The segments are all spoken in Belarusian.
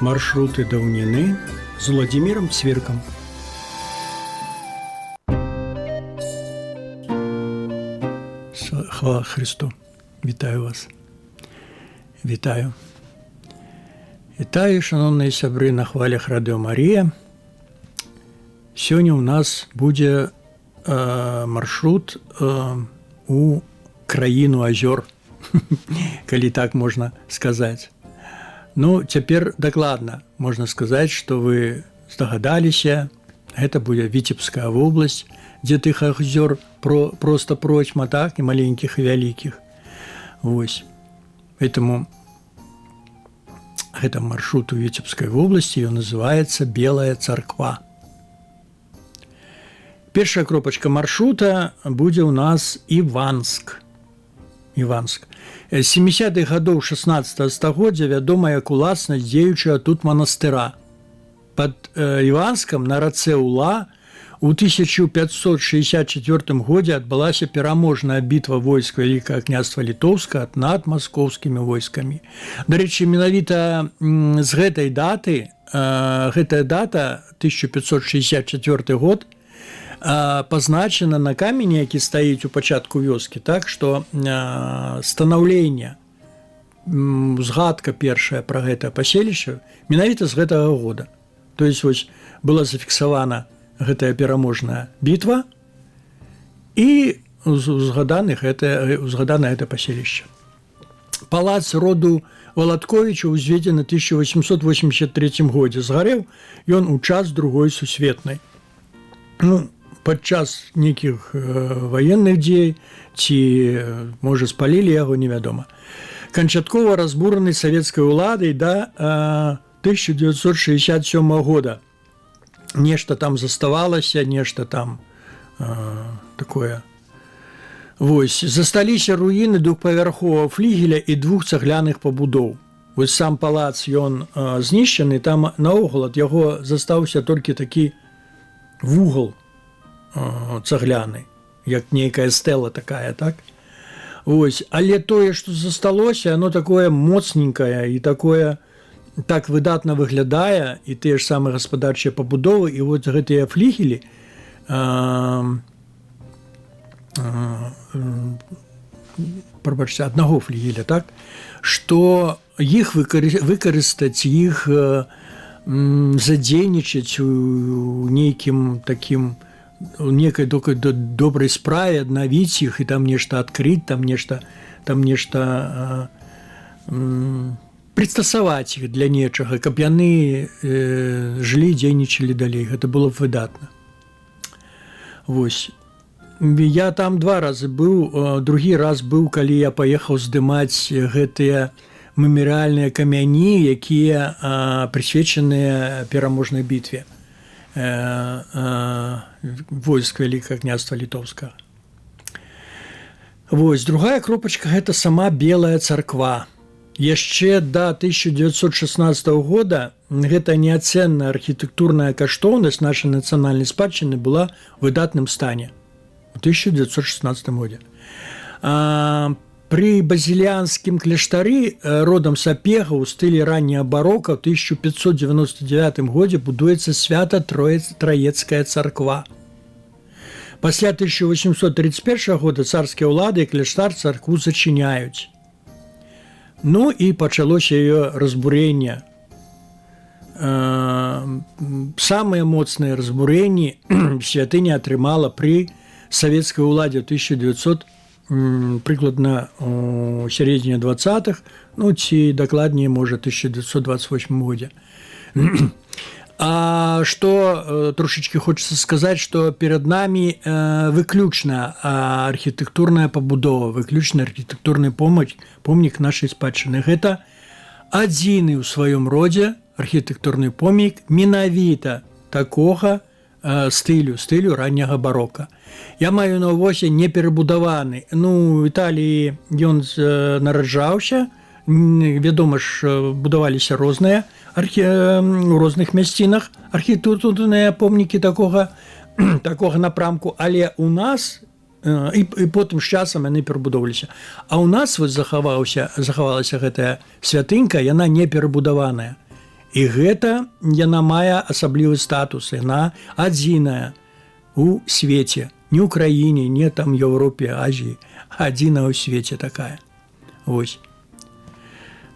Маршруты даўніны з Владимиром Цвіркам. Хвала Христу. Вітаю вас. Вітаю. Вітаю, шановныя сябры на хвалях Радыё Марія. Сёння ў нас будзе маршрут у краіну азёр, калі так можна сказаць. Ну, цяпер дакладна можна сказаць, што вы здагадаліся, гэта будзе Віцебская вобласць, дзе тых азёр проста процьма, так, і маленькіх, і вялікіх. Вось. Поэтому гэта маршрут у Віцебскай вобласці, ён называецца Белая царква. Першая кропачка маршрута будзе ў нас Іванск. Іванск. З 70-х гадоў 16 стагоддзя вядома як уласнасць дзеючага тут манастыра. Пад Іванскам на рацэ Ула у 1564 годзе адбылася пераможная бітва войск Вялікага княства Літоўскага над маскоўскімі войскамі. Дарэчы, менавіта з гэтай даты, гэтая дата, 1564 год, пазначана на камені, які стаіць у пачатку вёскі, так, што станаўленне, згадка першая пра гэта паселішча менавіта з гэтага года. То есть, вось, была зафіксавана гэтая пераможная бітва і узгадана гэта паселішча. Палац роду Валатковіча узведзены ў 1883 годзе. Згарэў ён у час Другой сусветнай. Ну, падчас нейкіх ваенных дзей ці, можа, спалілі яго, невядома. Канчаткова разбураны савецкай уладай да 1967 года. Нешта там заставалася, нешта там такое. Вось, засталіся руіны двухпавярховага флігеля і двух цагляных пабудоў. Вось сам палац, ён знішчаны, там наогул ад яго застаўся толькі такі вугал цагляны, як нейкая стэла такая, так? Вось, але тое, што засталося, оно такое моцненькае і такое так выдатна выглядае, і тыя ж самыя гаспадарчыя пабудовы, і вот гэтыя флігелі прабачце, аднаго флігеля, так? Што іх выкарыстаць, іх задзейнічаць у нейкім такім, у некай добрай справе, аднавіць іх і там нешта адкрыць, там нешта прыстасаваць іх для нечага, каб яны жылі, дзейнічалі далей. Гэта было б выдатна. Вось. Я там 2 разы быў, другі раз быў, калі я паехаў здымаць гэтыя мемарыяльныя камяні, якія прысвечаныя пераможнай бітве войск Вялікага княства Літоўскага. Вось, другая кропачка – гэта сама Белая царква. Яшчэ да 1916 года гэта неацэнная архітэктурная каштоўнасць нашай нацыянальнай спадчыны была ў выдатным стане у 1916 годзе. Пры базіліанскім кляштары родам Сапега ў стылі ранняга барока ў 1599 годзе будуецца Свята-Траецкая царква. Пасля 1831 года царскія ўлады і кляштар царкву зачыняюць. Ну і пачалося яе разбурэнне. Самыя моцныя разбурэнні святыня атрымала пры савецкай уладзе ў 1900 прыкладна у сярэдзіне 20-х, ну ці дакладней, можа, 1928 годзе. А што трошечкі хочацца сказаць, што перад намі выключна архітэктурная пабудова, выключна архітэктурны помнік нашай спадчыны. Гэта адзіны ў сваём родзе архітэктурны помнік менавіта такога стылю ранняга барока. Я маю на ўвазе не перабудаваны. Ну, у Італіі ён нараджаўся, вядома ж, будаваліся розныя у розных мясцінах архітэктурныя помнікі такога напрамку, але у нас і потым з часам яны перабудоўваліся. А ў нас вось захавалася гэтая святынька, яна не перабудаваная. І гэта яна мае асаблівы статус, яна адзіная у свеце, не ў краіне, не там Еўропе, Азіі, адзіная ў свеце такая. Вось.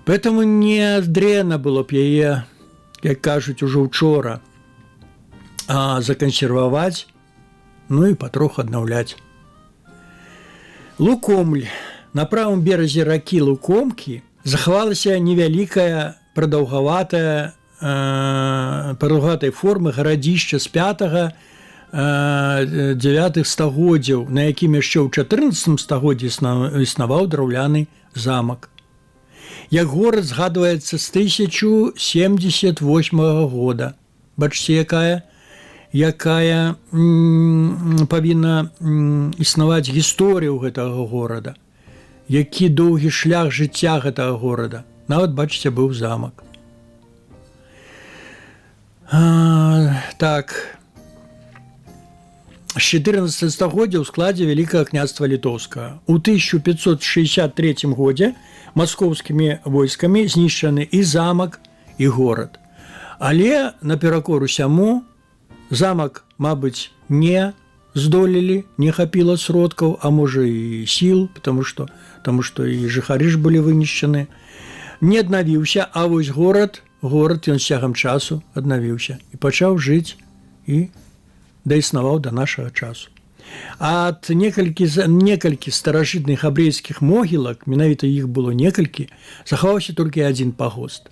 Поэтому не дрэнна было б яе, як кажуць, ужо учора, закансерваваць, ну і патроху аднаўляць. Лукомль. На правым беразе ракі Лукомкі захавалася невялікая прадаўгаватай формы гарадзішча з 5-9 стагоддзяў, на якім яшчэ ў 14 стагоддзі існаваў драўляны замак. Як горад згадваецца з 1078 года. Бачце, якая павінна існаваць гісторыя ў гэтага горада. Які доўгі шлях жыцця гэтага горада. Нават, бачыце, быў замак. Так. З 14 стагоддзя ў складзе Вялікага княства Літоўскага. У 1563 годзе маскоўскімі войскамі знішчаны і замак, і горад. Але, наперакор усяму, замак, мабыць, не здолелі, не хапіла сродкаў, а можа і сіл, потому што і жыхары ж былі вынішчаны. Не аднавіўся, а вось горад ён з цягам часу аднавіўся і пачаў жыць і даіснаваў да нашага часу. Ад некалькі старажытных абрэйскіх могілак, менавіта іх было некалькі, захаваўся толькі адзін пагост.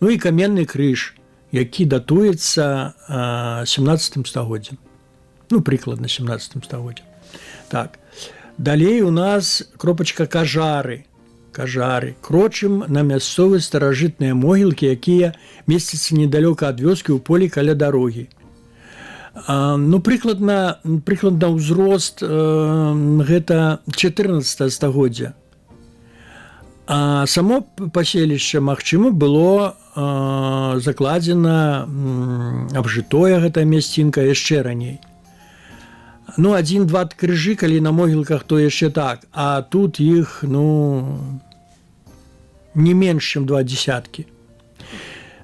Ну і каменны крыж, які датуецца 17 стагоддзям. Ну, прыкладна 17 стагоддзям. Так. Далей у нас кропачка Кажары. Крочым на мясцовыя старажытныя могілкі, якія месцяцца недалёка ад вёскі ў полі каля дарогі. Ну, прыкладна ўзрост гэта 14 стагоддзя. А само паселішча, магчыма, было закладзена абжытое гэтая мясцінка яшчэ раней. Ну, 1-2 крыжы, калі на могілках, то яшчэ так. А тут іх, не менш, чым 2 дзесяткі.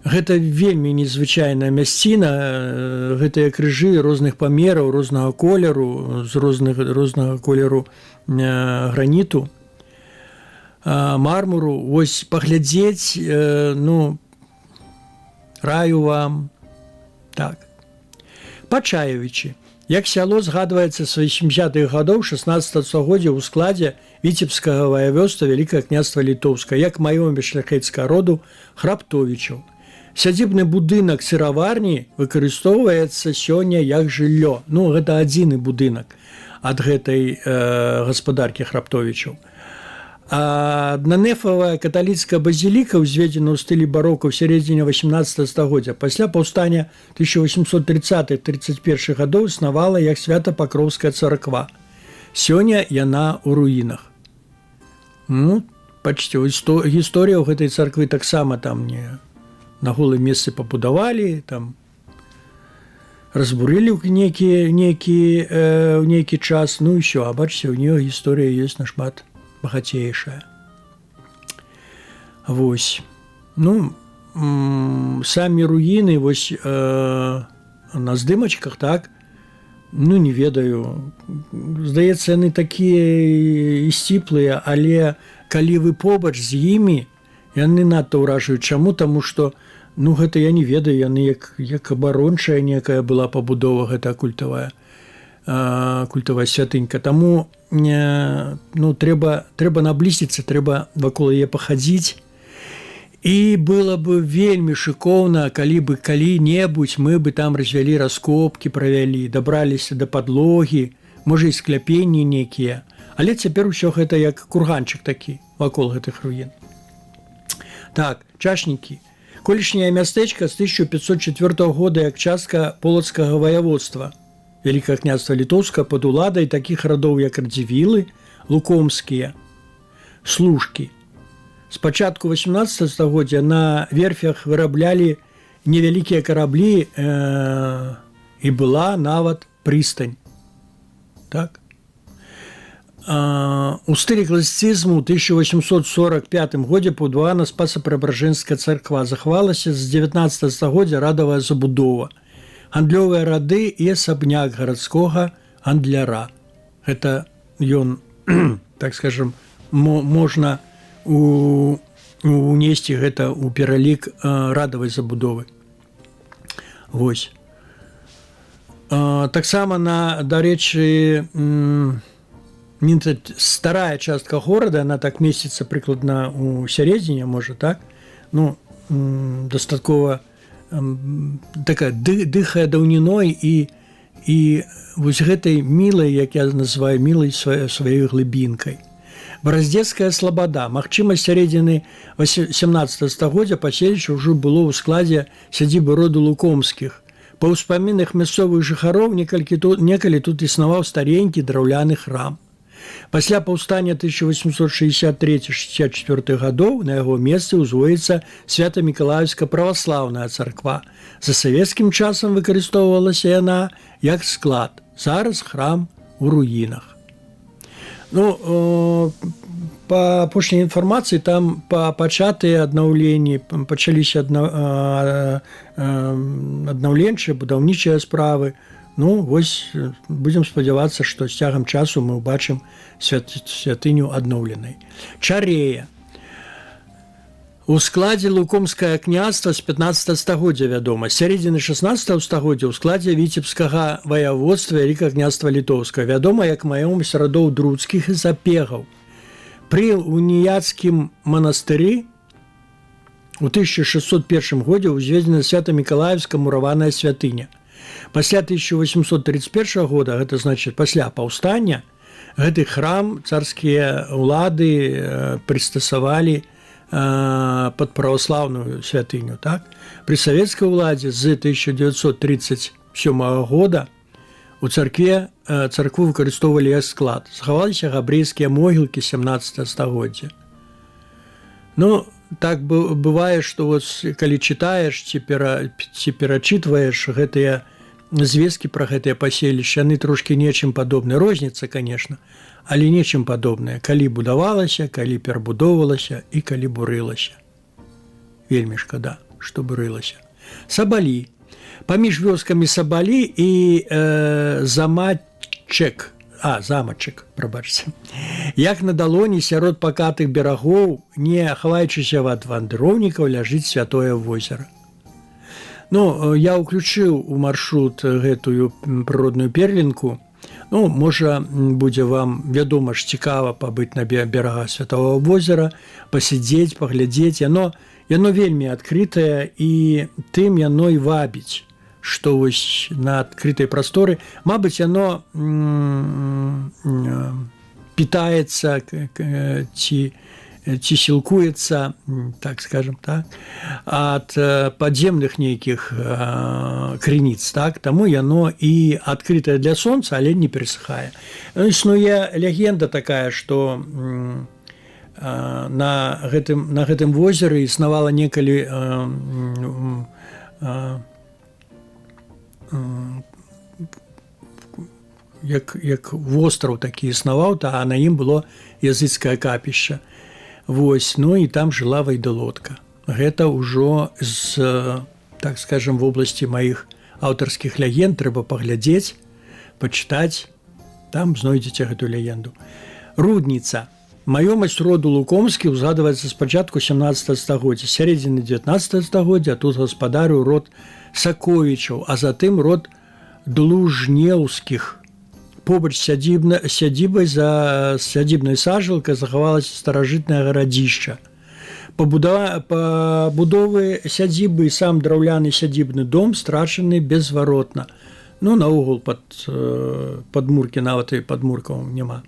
Гэта вельмі незвычайная мясціна. Гэтыя крыжы розных памераў, рознага колеру, з рознага колеру граніту, мармуру. Вось паглядзець, раю вам. Так. Пачаевічы. Як сяло згадваецца з 80-х гадоў 16 стагоддзя ў складзе Віцебскага ваяводства Вялікага княства Літоўскага, як маёмі шляхецкага роду Храптовічаў. Сядзібны будынак сыраварні выкарыстоўваецца сёння як жыллё. Ну, гэта адзіны будынак ад гэтай гаспадаркі Храптовічаў. Аднанефавая каталіцкая базіліка, узведзена ў стылі барока ў сярэдзіне 18 стагоддзя, пасля паўстання 1830-31 гадоў існавала як Свята-Пакроўская царква. Сёння яна ў руінах. Ну, пачце, гісторыя ў гэтай царквы таксама там не на голым месцы пабудавалі, там разбурылі ў нейкі час, ну і ўсё, а бачце, у нее гісторыя ёсць нашмат багацейшая. Вось. Ну, самі руіны, вось на здымачках, так, ну, не ведаю. Здаецца, яны такія і сціплыя, але калі вы побач з імі, яны надта ўражаюць. Чаму? Таму што, ну, гэта я не ведаю, яны як абарончая некая была пабудова, гэта культавая святынька. Таму трэба наблізіцца, трэба вакол яе пахадзіць. І было бы вельмі шыкоўна, калі бы калі-небудзь мы бы там развялі раскопкі, правялі, дабраліся да падлогі, можа і скляпенні нейкія. Але цяпер усё гэта як курганчык такі вакол гэтых руін. Так, Чашнікі. Колішняе мястэчка з 1504 года як частка полацкага ваяводства Вялікага княства Літоўскага пад уладай такіх радоў, як Радзівілы, Лукомскія, Служкі. З пачатку 18 стагоддзя на верфях выраблялі невялікія караблі і была нават прыстань. Так? У стылі класіцызму ў 1845 годзе пабудавана Спаса-Преабражэнская царква. Захавалася з 19 стагоддзя радавая забудова, гандлёвыя рады і асабняк гарадскога гандляра. Гэта ён, так скажем, можна унесці гэта ў пералік радавай забудовы. Вось. Таксама, дарэчы, старая частка горада, она так месціцца прыкладна ў сярэдзіне, можа, так? Ну, дастаткова такая дыхае даўніной і вось гэтай мілай, як я называю, мілай сваёй глыбінкай. Бараздзецкая слабада. Магчымасць сярэдзіны 17 стагоддзя паселішча ўжо было ў складзе сядзібы роду Лукомскіх. Па ўспамінах мясцовых жыхароў некалі тут існаваў старенькі драўляны храм. Пасля паўстання 1863-64 гадоў на яго месцы ўзводзіцца Свята-Мікалаеўская праваслаўная царква. За савецкім часам выкарыстоўвалася яна як склад. Зараз храм у руінах. Ну, па апошняй інфармацыі там пачатыя аднаўленні, пачаліся аднаўленчыя, будаўнічыя справы. Ну, вось будзем спадзявацца, што з цягам часу мы ўбачым святыню адноўленай. Чарэя. У складзе Лукомскае княства з 15 стагоддзя вядома. З сярэдзіны 16 стагоддзя ў складзе віцебскага ваяводства Вялікага княства Літоўскага. Вядома як маёмасць радоў друцкіх і запегаў. Пры уніяцкім манастыры у 1601 годзе ўзведзена Свята-Мікалаеўская мураваная святыня. Пасля 1831 года, гэта значыць пасля паўстання, гэты храм царскія ўлады прыстасавалі под православную святыню. Так? При савецкай уладзе з 1937 года у царкву выкарыстоўвалі як склад. Захаваліся габрэйскія могілкі 17 стагоддзя. Ну, так бывае, што калі чытаеш ці перачытваеш гэтыя звесткі пра гэтыя паселішчы, яны трошкі нечым падобныя. Розніца, конечно, але нечым падобнае, калі будавалася, калі перабудоўвалася і калі бурылася. Вельмі шкада, што бурылася. Сабалі. Паміж вёскамі Сабалі і замачак, прабачце. Як на далоні сярод пакатых берагоў, не хаваючыся ад вандроўнікаў, ляжыць святое возера. Ну, я ўключыў у маршрут гэтую прыродную перлінку. Ну, можа, будзе вам, вядома ж, цікава пабыць на берагах святого возера, пасядзець, паглядзець. Яно вельмі адкрытае і тым яно і вабіць, што вось на адкрытай прасторы, мабыць, яно питаецца ці сілкуецца, так скажем, так, ад падземных нейкіх крыніц, так, таму яно і адкрытае для сонца, але не перасыхае. Існуе легенда такая, што на гэтым возеры існавала некалі як востраў такі існаваў, а на ім было языцкае капішча. Вось, ну і там жыла вайдалодка. Гэта ўжо з, так скажем, в обласці маіх аўтарскіх легенд трэба паглядзець, пачытаць, там знойдзеце гэту легенду. Рудніца. Маёмасць роду Лукомскі узгадваецца з пачатку 17 стагоддзя, сярэдзіны 19 стагоддзя, тут гаспадарыў род Саковічаў, а затым род Длужнеўскіх. Побач сядзібай за сядзібнай сажалкай захавалася старажытнае гарадзішча. Пабудовы сядзібы і сам драўляны сядзібны дом страчаны беззваротна. Ну, наогул падмуркі, нават і падмуркаў няма.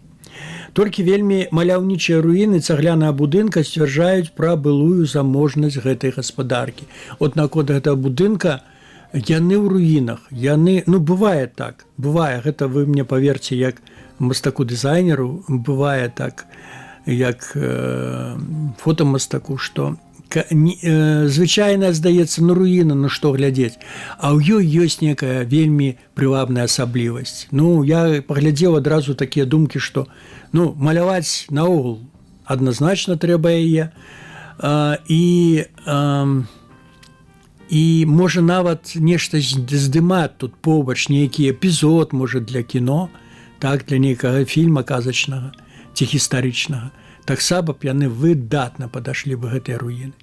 Толькі вельмі маляўнічыя руіны цаглянага будынка сцвярджаюць пра былую заможнасць гэтай гаспадаркі. От наконт гэтага будынка яны ў руінах, яны, ну, бывае так, бывае, гэта вы мне паверце, як мастаку-дызайнеру, бывае так, як фотамастаку, што звычайна здаецца, ну, руіна, ну, што глядзець, а ў ёй ёсць некая вельмі прывабная асаблівасць. Ну, я паглядзеў адразу такія думкі, што, Ну, маляваць наогул адназначна трэба яе. І можа нават нешта здымаць тут побач, нейкі эпізод, можа, для кіно, так, для нейкага фільма казачнага ці гістарычнага. Таксама б яны выдатна падашлі бы гэтыя руіны.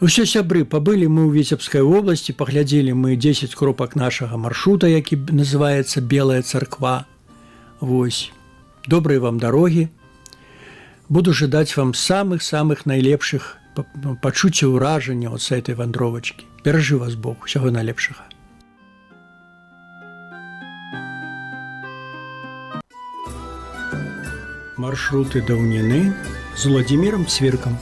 Усё, сябры, пабылі мы ў Віцебскай вобласці, паглядзелі мы 10 кропак нашага маршрута, які называецца Белая царква. Вось. Добрай вам дарогі. Буду жадаць вам самых-самых найлепшых пачуццяў, ўражанняў з гэтай вандровачкі. Беражы вас Бог, усяго найлепшага. Маршруты даўніны з Владзімірам Цвіркам.